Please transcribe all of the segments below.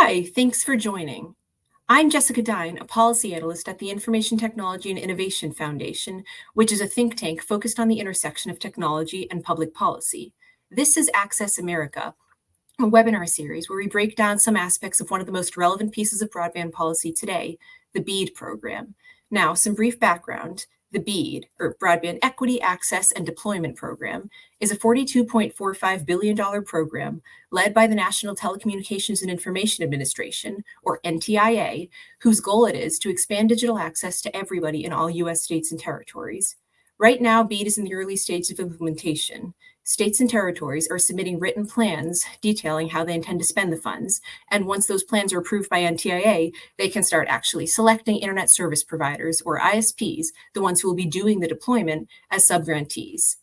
Hi, thanks for joining. I'm Jessica Dine, a policy analyst at the Information Technology and Innovation Foundation, which is a think tank focused on the intersection of technology and public policy. This is Access America, a webinar series where we break down some aspects of one of the most relevant pieces of broadband policy today, the BEAD program. Now, some brief background. The BEAD, or Broadband Equity, Access, and Deployment Program, is a $42.45 billion program led by the National Telecommunications and Information Administration, or NTIA, whose goal it is to expand digital access to everybody in all U.S. states and territories. Right now, BEAD is in the early stages of implementation. States and territories are submitting written plans detailing how they intend to spend the funds, and once those plans are approved by NTIA, they can start actually selecting internet service providers, or ISPs, the ones who will be doing the deployment, as subgrantees.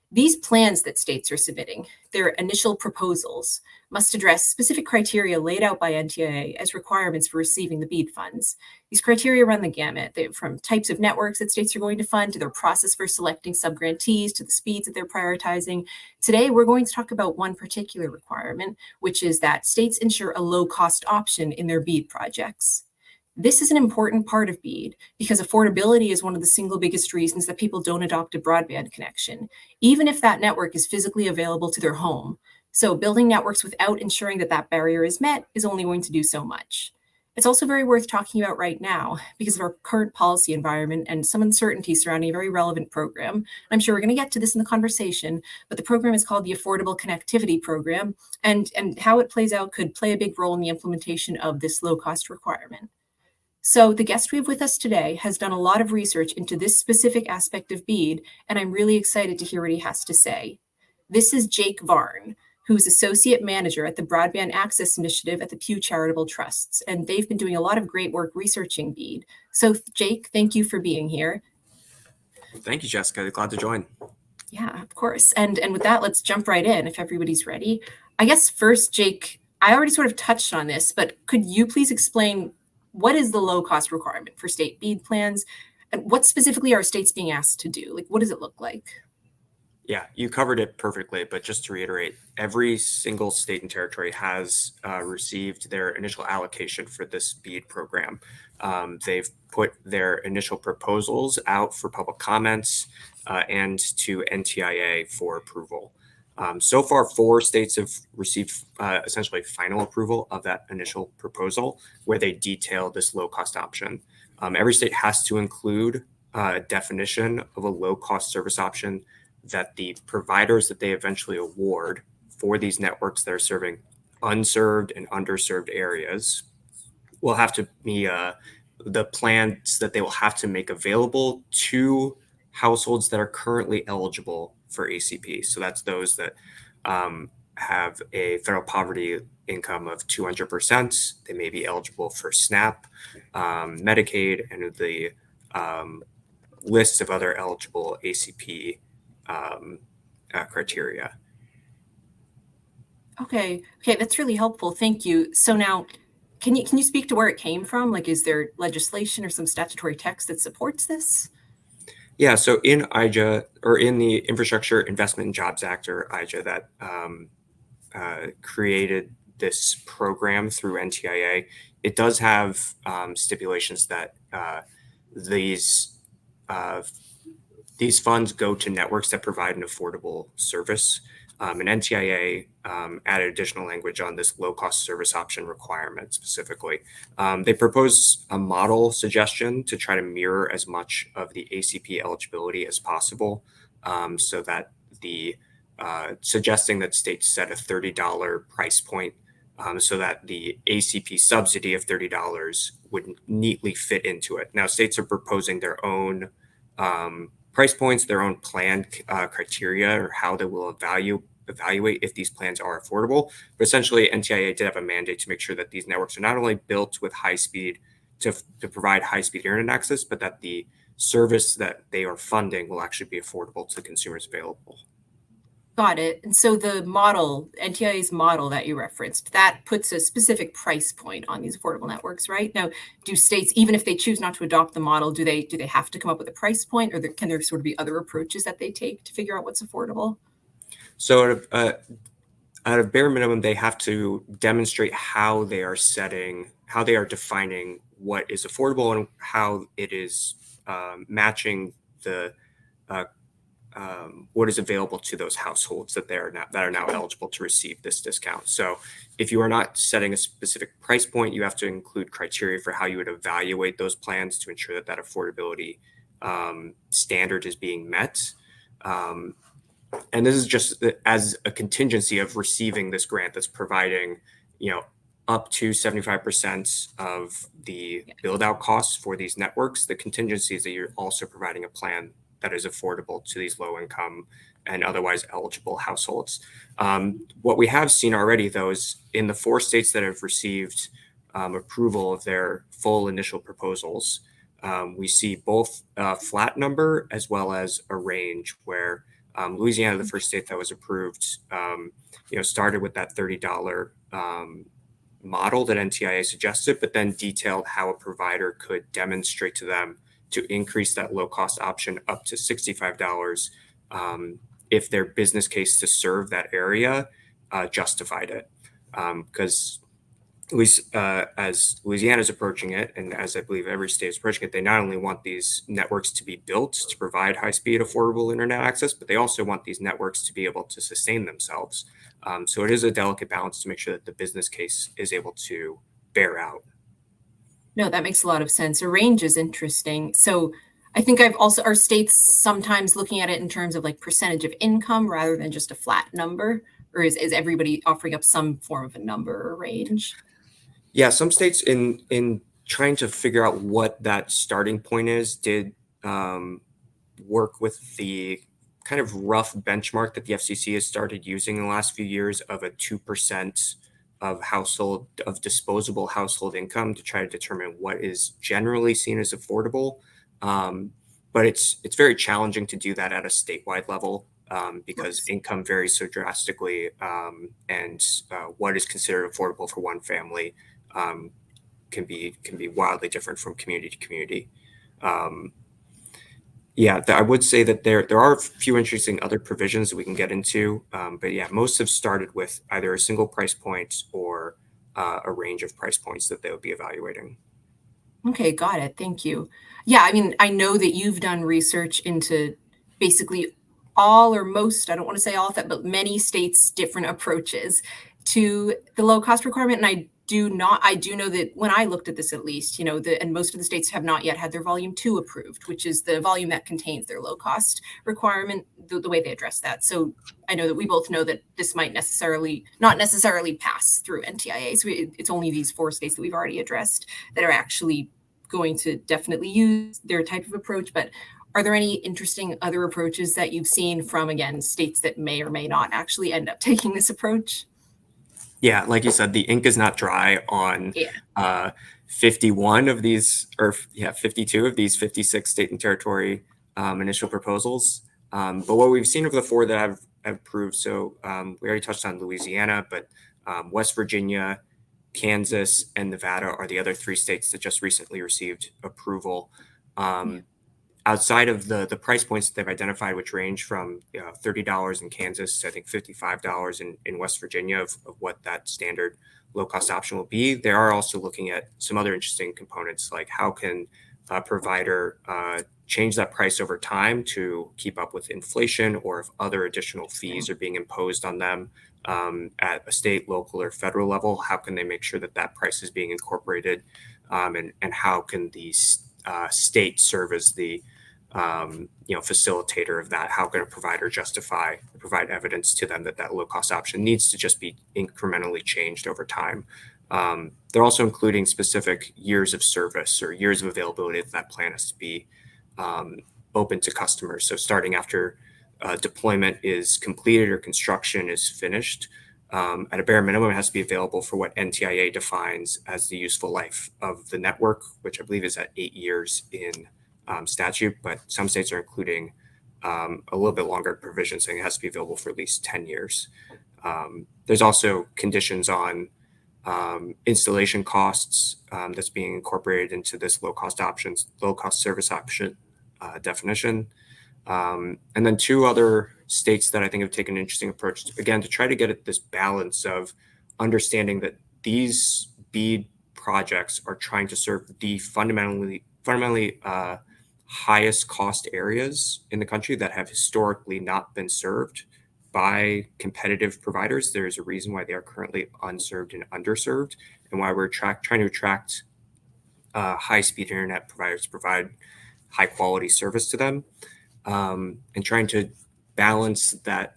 These plans that states are submitting, their initial proposals, must address specific criteria laid out by NTIA as requirements for receiving the BEAD funds. These criteria run the gamut, from types of networks that states are going to fund, to their process for selecting subgrantees, to the speeds that they're prioritizing. Today, we're going to talk about one particular requirement, which is that states ensure a low-cost option in their BEAD projects. This is an important part of BEAD because affordability is one of the single biggest reasons that people don't adopt a broadband connection, even if that network is physically available to their home. So building networks without ensuring that that barrier is met is only going to do so much. It's also very worth talking about right now because of our current policy environment and some uncertainty surrounding a very relevant program. I'm sure we're going to get to this in the conversation, but the program is called the Affordable Connectivity Program, and how it plays out could play a big role in the implementation of this low-cost requirement. So the guest we have with us today has done a lot of research into this specific aspect of BEAD, and I'm really excited to hear what he has to say. This is Jake Varn, who's Associate Manager at the Broadband Access Initiative at the Pew Charitable Trusts, and they've been doing a lot of great work researching BEAD. So Jake, thank you for being here. Thank you, Jessica. Glad to join. Yeah, of course. And with that, let's jump right in if everybody's ready. I guess first, Jake, I already sort of touched on this, but could you please explain what is the low-cost requirement for state BEAD plans, and what specifically are states being asked to do? Like, what does it look like? Yeah, you covered it perfectly, but just to reiterate, every single state and territory has received their initial allocation for this BEAD program. They've put their initial proposals out for public comments and to NTIA for approval. So far, 4 states have received essentially final approval of that initial proposal where they detail this low-cost option. Every state has to include a definition of a low-cost service option that the providers that they eventually award for these networks that are serving unserved and underserved areas will have to be the plans that they will have to make available to households that are currently eligible for ACP. So that's those that have a federal poverty income of 200%. They may be eligible for SNAP, Medicaid, and the lists of other eligible ACP criteria. Okay, that's really helpful. Thank you. So now, can you speak to where it came from? Like, is there legislation or some statutory text that supports this? Yeah, so in IJA, or in the Infrastructure Investment and Jobs Act, or IJA, that created this program through NTIA, it does have stipulations that these funds go to networks that provide an affordable service. And NTIA added additional language on this low-cost service option requirement specifically. They propose a model suggestion to try to mirror as much of the ACP eligibility as possible, so that suggesting that states set a $30 price point, so that the ACP subsidy of $30 would neatly fit into it. Now, states are proposing their own price points, their own plan criteria, or how they will evaluate if these plans are affordable. But essentially, NTIA did have a mandate to make sure that these networks are not only built with high speed to provide high-speed internet access, but that the service that they are funding will actually be affordable to consumers available. Got it. And so the model, NTIA's model that you referenced, that puts a specific price point on these affordable networks, right? Now, do states, even if they choose not to adopt the model, do they have to come up with a price point, or can there sort of be other approaches that they take to figure out what's affordable? So at a bare minimum, they have to demonstrate how they are defining what is affordable and how it is matching the what is available to those households that are now eligible to receive this discount. So if you are not setting a specific price point, you have to include criteria for how you would evaluate those plans to ensure that affordability standard is being met. And this is just as a contingency of receiving this grant that's providing, up to 75% of the build out costs for these networks. The contingency is that you're also providing a plan that is affordable to these low income and otherwise eligible households. What we have seen already, though, is in the 4 states that have received approval of their full initial proposals, we see both a flat number as well as a range where Louisiana, the first state that was approved, started with that $30 model that NTIA suggested, but then detailed how a provider could demonstrate to them to increase that low cost option up to $65 if their business case to serve that area justified it. Because as Louisiana is approaching it, and as I believe every state is approaching it, they not only want these networks to be built to provide high-speed, affordable internet access, but they also want these networks to be able to sustain themselves. So it is a delicate balance to make sure that the business case is able to bear out. No, that makes a lot of sense. A range is interesting. So I think are states sometimes looking at it in terms of like percentage of income rather than just a flat number? Or is everybody offering up some form of a number or range? Yeah, some states in trying to figure out what that starting point is did work with the kind of rough benchmark that the FCC has started using in the last few years of a 2% of disposable household income to try to determine what is generally seen as affordable. But it's very challenging to do that at a statewide level because income varies so drastically, and what is considered affordable for one family can be wildly different from community to community. I would say that there are a few interesting other provisions that we can get into, but yeah, most have started with either a single price point or a range of price points that they would be evaluating. Okay, got it. Thank you. Yeah, I mean, I know that you've done research into basically all or most, I don't want to say all of that, but many states' different approaches to the low cost requirement. And I do know that when I looked at this, at least, and most of the states have not yet had their volume 2 approved, which is the volume that contains their low cost requirement, the way they address that. So I know that we both know that this might not necessarily pass through NTIA. So it's only these 4 states that we've already addressed that are actually going to definitely use their type of approach. But are there any interesting other approaches that you've seen from, again, states that may or may not actually end up taking this approach? Yeah, like you said, the ink is not dry on 51 of these, 52 of these 56 state and territory initial proposals. But what we've seen of the 4 that have approved, so we already touched on Louisiana, but West Virginia, Kansas, and Nevada are the other 3 states that just recently received approval. Outside of the price points that they've identified, which range from $30 in Kansas to I think $55 in West Virginia of what that standard low cost option will be, they are also looking at some other interesting components, like how can a provider change that price over time to keep up with inflation, or if other additional fees are being imposed on them at a state, local, or federal level, how can they make sure that that price is being incorporated, and how can the state serve as the facilitator of that? How can a provider provide evidence to them that low cost option needs to just be incrementally changed over time? They're also including specific years of service or years of availability that plan has to be open to customers. So starting after deployment is completed or construction is finished, at a bare minimum, it has to be available for what NTIA defines as the useful life of the network, which I believe is at 8 years in statute, but some states are including a little bit longer provisions saying it has to be available for at least 10 years. There's also conditions on installation costs that's being incorporated into this low cost service option definition. And then 2 other states that I think have taken an interesting approach, again, to try to get at this balance of understanding that these BEAD projects are trying to serve the fundamentally highest cost areas in the country that have historically not been served by competitive providers. There's a reason why they are currently unserved and underserved, and why we're trying to attract high-speed internet providers to provide high-quality service to them, and trying to balance that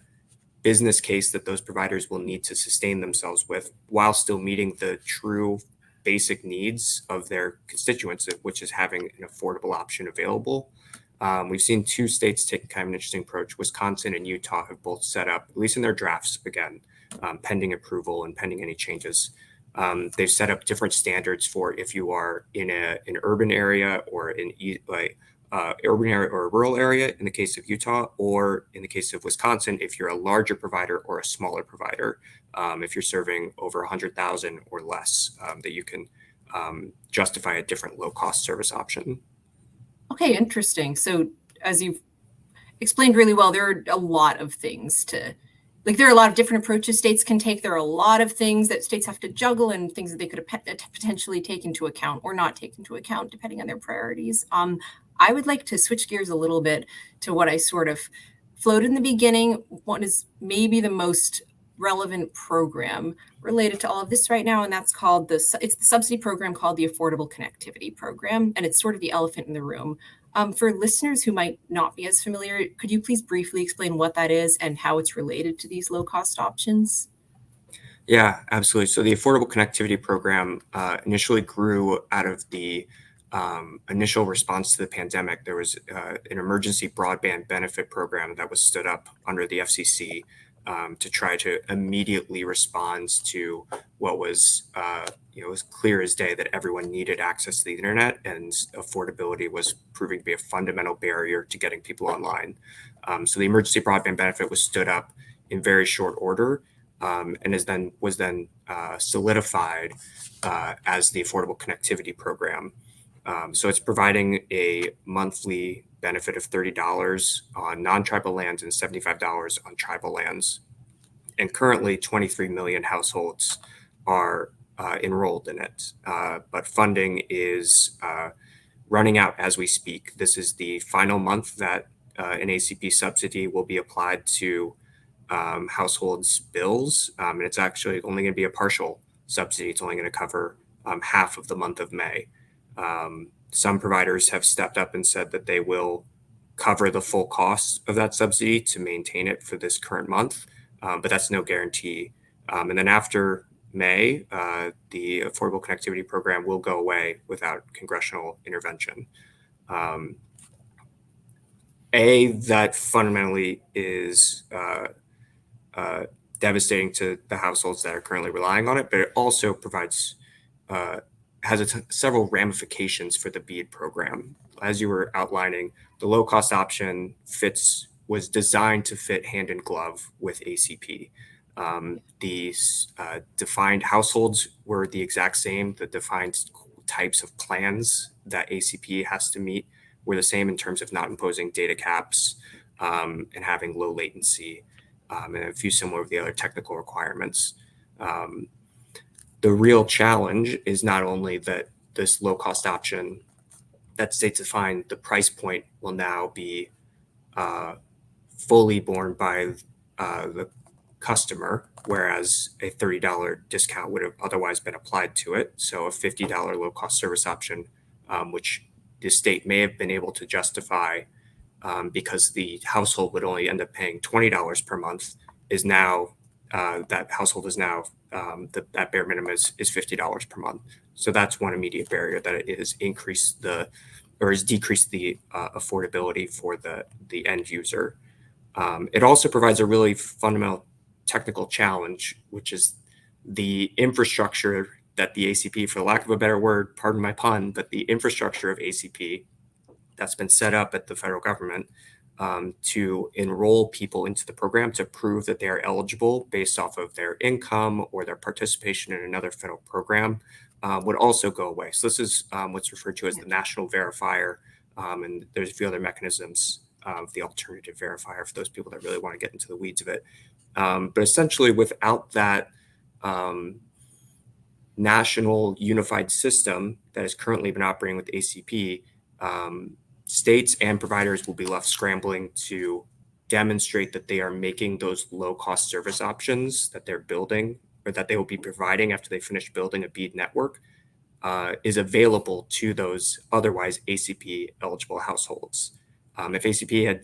business case that those providers will need to sustain themselves with while still meeting the true basic needs of their constituents, which is having an affordable option available. We've seen two states take kind of an interesting approach. Wisconsin and Utah have both set up, at least in their drafts, again, pending approval and pending any changes. They've set up different standards for if you are in an urban area or in urban area or a rural area in the case of Utah, or in the case of Wisconsin, if you're a larger provider or a smaller provider, if you're serving over 100,000 or less, that you can justify a different low-cost service option. Okay, interesting. So as you've explained really well, there are a lot of things there are a lot of different approaches states can take. There are a lot of things that states have to juggle and things that they could potentially take into account or not take into account, depending on their priorities. I would like to switch gears a little bit to what I sort of floated in the beginning. What is maybe the most relevant program related to all of this right now, and that's called it's the subsidy program called the Affordable Connectivity Program, and it's sort of the elephant in the room. For listeners who might not be as familiar, could you please briefly explain what that is and how it's related to these low-cost options? Yeah, absolutely. So the Affordable Connectivity Program initially grew out of the initial response to the pandemic. There was an emergency broadband benefit program that was stood up under the FCC to try to immediately respond to what was, it was clear as day that everyone needed access to the internet, and affordability was proving to be a fundamental barrier to getting people online. So the emergency broadband benefit was stood up in very short order, and was then solidified as the Affordable Connectivity Program. So it's providing a monthly benefit of $30 on non-tribal lands and $75 on tribal lands. And currently 23 million households are enrolled in it, but funding is running out as we speak. This is the final month that an ACP subsidy will be applied to households' bills, and it's actually only going to be a partial subsidy. It's only going to cover half of the month of May. Some providers have stepped up and said that they will cover the full cost of that subsidy to maintain it for this current month, but that's no guarantee. And then after May, the Affordable Connectivity Program will go away without congressional intervention. That fundamentally is devastating to the households that are currently relying on it, but it also provides has several ramifications for the BEAD program. As you were outlining, the low-cost option was designed to fit hand in glove with ACP. These defined households were the exact same. The defined types of plans that ACP has to meet were the same in terms of not imposing data caps and having low latency, and a few similar of the other technical requirements. The real challenge is not only that this low-cost option that states define, the price point will now be fully borne by the customer, whereas a $30 discount would have otherwise been applied to it. So a $50 low-cost service option, which the state may have been able to justify because the household would only end up paying $20 per month, is now that household is now that bare minimum is $50 per month. So that's one immediate barrier, that it has decreased the affordability for the end user. It also provides a really fundamental technical challenge, which is the infrastructure that the ACP, for lack of a better word, pardon my pun, but the infrastructure of ACP that's been set up at the federal government to enroll people into the program to prove that they are eligible based off of their income or their participation in another federal program would also go away. So this is what's referred to as the national verifier, and there's a few other mechanisms the alternative verifier for those people that really want to get into the weeds of it. But essentially, without that national unified system that has currently been operating with ACP, states and providers will be left scrambling to demonstrate that they are making those low-cost service options that they're building or that they will be providing after they finish building a BEAD network is available to those otherwise ACP eligible households. If ACP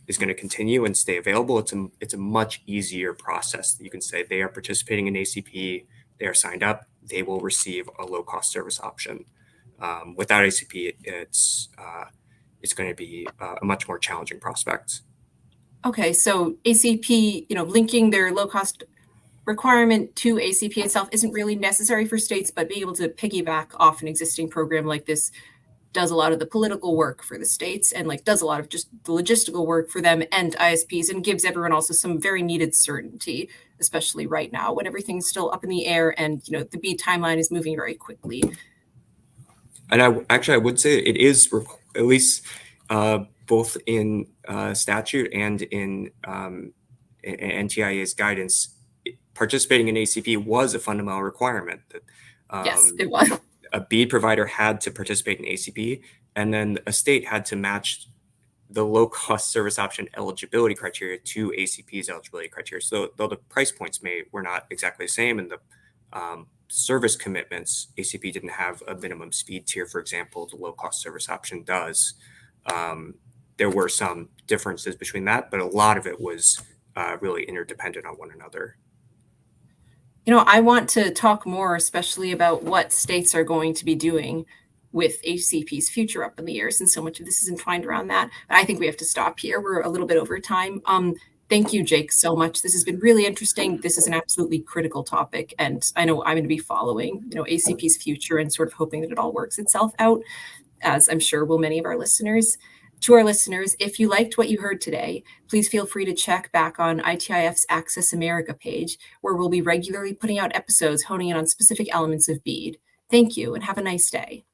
is going to continue and stay available, it's a much easier process. You can say they are participating in ACP, they are signed up, they will receive a low-cost service option. Without ACP, it's going to be a much more challenging prospect. Okay, so ACP, linking their low-cost requirement to ACP itself isn't really necessary for states, but being able to piggyback off an existing program like this does a lot of the political work for the states and does a lot of just the logistical work for them and ISPs, and gives everyone also some very needed certainty, especially right now when everything's still up in the air and the BEAD timeline is moving very quickly. And I would say it is, at least both in statute and in NTIA's guidance, participating in ACP was a fundamental requirement. That yes, it was. A BEAD provider had to participate in ACP, and then a state had to match the low-cost service option eligibility criteria to ACP's eligibility criteria. So though the price points were not exactly the same, and the service commitments, ACP didn't have a minimum speed tier, for example, the low-cost service option does. There were some differences between that, but a lot of it was really interdependent on one another. I want to talk more, especially about what states are going to be doing with ACP's future up in the air, since so much of this is entwined around that. But I think we have to stop here. We're a little bit over time. Thank you, Jake, so much. This has been really interesting. This is an absolutely critical topic, and I know I'm going to be following, ACP's future and sort of hoping that it all works itself out, as I'm sure will many of our listeners. To our listeners, if you liked what you heard today, please feel free to check back on ITIF's Access America page, where we'll be regularly putting out episodes honing in on specific elements of BEAD. Thank you, and have a nice day.